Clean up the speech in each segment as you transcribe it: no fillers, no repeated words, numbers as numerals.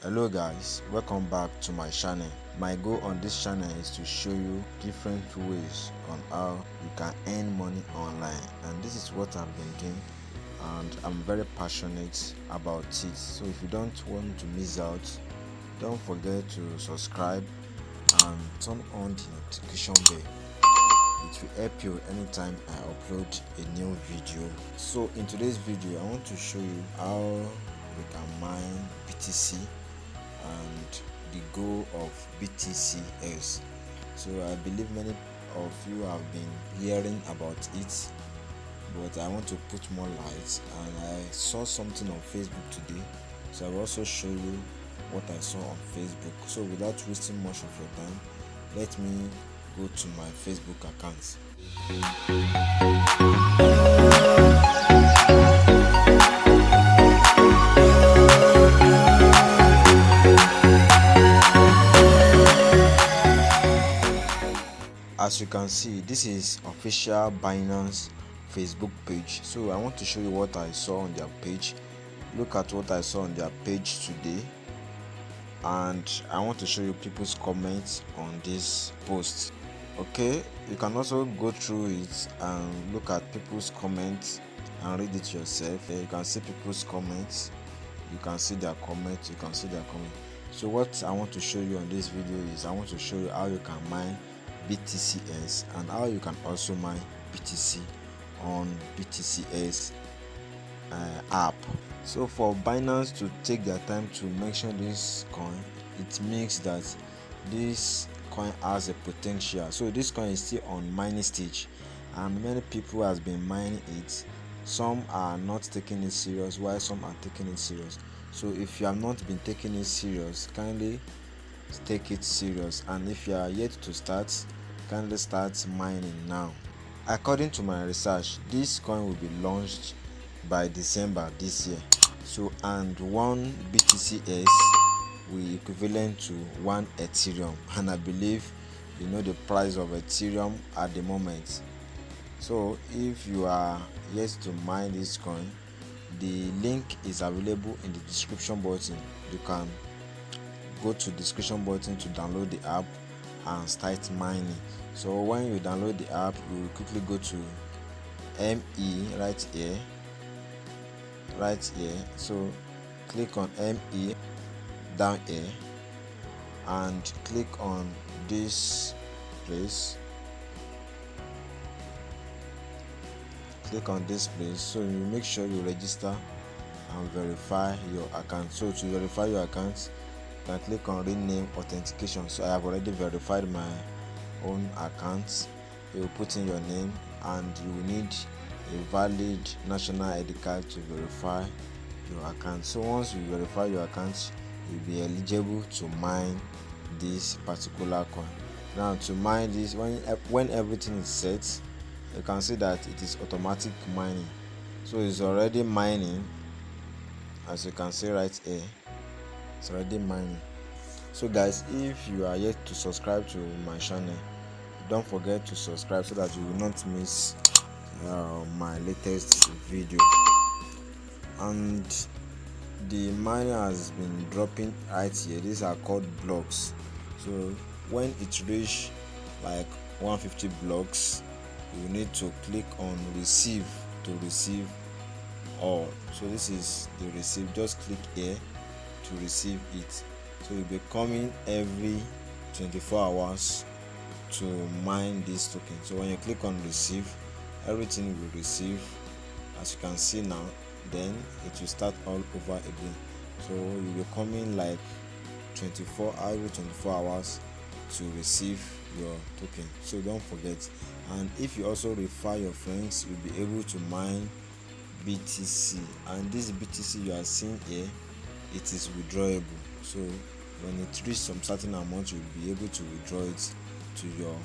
Hello guys, welcome back to my channel. My goal on this channel is to show you different ways on how you can earn money online, and this is what I've been doing and I'm very passionate about it. So if you don't want to miss out, don't forget to subscribe and turn on the notification bell. It will help you anytime I upload a new video. So in today's video I want to show you how you can mine BTC and the goal of BTCs. So I believe many of you have been hearing about it, but I want to put more light, and I saw something on Facebook today, so I will also show you what I saw on Facebook. So without wasting much of your time, let me go to my Facebook account. As you can see, this is official Binance Facebook page. So I want to show you what I saw on their page. Look at what I saw on their page today, and I want to show you people's comments on this post. Okay, you can also go through it and look at people's comments and read it yourself. You can see people's comments, you can see their comments, So what I want to show you on this video is I want to show you how you can mine BTCs and how you can also mine BTC on BTCs app. So for Binance to take their time to mention this coin, it means that this coin has a potential. So this coin is still on mining stage and many people has been mining it. Some are not taking it serious while some are taking it serious. So if you have not been taking it serious, kindly take it serious, and if you are yet to start, kindly start mining now. According to my research, this coin will be launched by December this year. So and one BTCs will equivalent to 1 Ethereum, and I believe you know the price of Ethereum at the moment. So if you are yet to mine this coin, the link is available in the description button. You can go to the description button to download the app and start mining. So when you download the app, you will quickly go to ME right here. So click on ME down here and click on this place. So you make sure you register and verify your account. So to verify your account, you can click on rename authentication. So I have already verified my own account. You will put in your name and you will need a valid national ID card to verify your account. So once you verify your account, you'll be eligible to mine this particular coin. Now to mine this, when everything is set, you can see that it is automatic mining. So it's already mining, as you can see right here. It's already mining. So guys, if you are yet to subscribe to my channel, don't forget to subscribe so that you will not miss my latest video. And the miner has been dropping right here. These are called blocks. So when it reach like 150 blocks, you need to click on receive to receive all. So this is the receive. Just click here to receive it. So you'll be coming every 24 hours to mine this token. So when you click on receive, everything will receive, as you can see now. Then it will start all over again. So you'll be coming like 24 hours to receive your token. So don't forget. And if you also refer your friends, you'll be able to mine BTC. And this BTC you are seeing here, it is withdrawable. So when it reaches some certain amount, you'll be able to withdraw it to your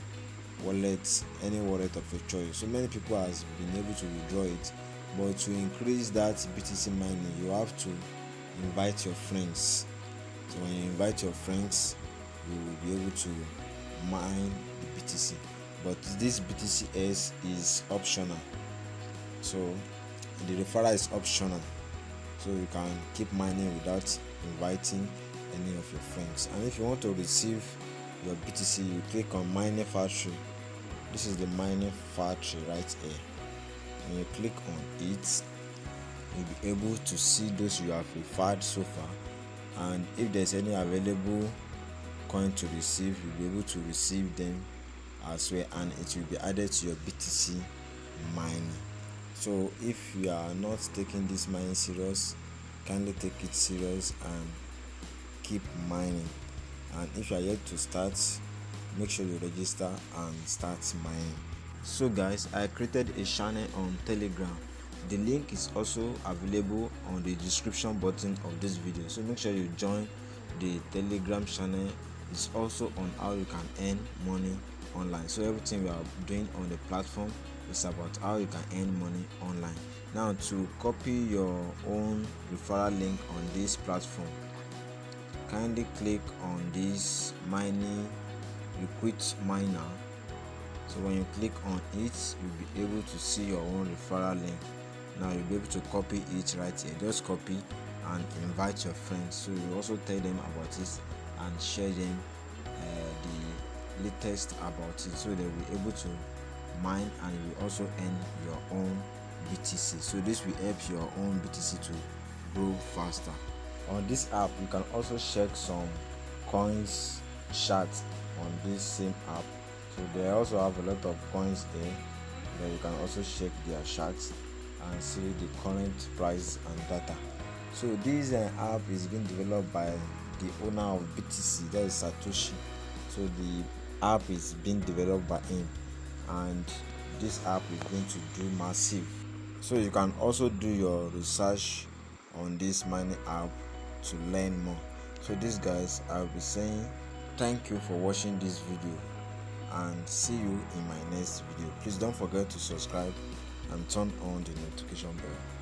wallet, any wallet of your choice. So many people has been able to withdraw it, but to increase that BTC mining, you have to invite your friends. So when you invite your friends, you will be able to mine the BTC. But this BTCs is optional. So the referral is optional. So you can keep mining without inviting any of your friends. And if you want to receive your BTC, you click on mining factory. This is the mining factory right here. When you click on it, you'll be able to see those you have referred so far, and if there's any available coin to receive, you'll be able to receive them as well, and it will be added to your BTC mining. So if you are not taking this mining serious, kindly take it serious and keep mining. And if you are yet to start, make sure you register and start mining. So guys, I created a channel on Telegram. The link is also available on the description button of this video, so make sure you join the Telegram channel. It's also on how you can earn money online. So everything we are doing on the platform is about how you can earn money online. Now, to copy your own referral link on this platform, kindly click on this mining recruit miner. So when you click on it, you'll be able to see your own referral link. Now you'll be able to copy it right here. Just copy and invite your friends, so you also tell them about it and share them the latest about it, so they'll be able to mine and you will also earn your own BTC. So this will help your own BTC to grow faster. On this app, you can also check some coins charts on this same app. So they also have a lot of coins there, but you can also check their charts and see the current price and data. So this app is being developed by the owner of BTC, that is Satoshi. So the app is being developed by him, and this app is going to do massive. So you can also do your research on this mining app to learn more. So this guys, I'll be saying thank you for watching this video and see you in my next video. Please don't forget to subscribe and turn on the notification bell.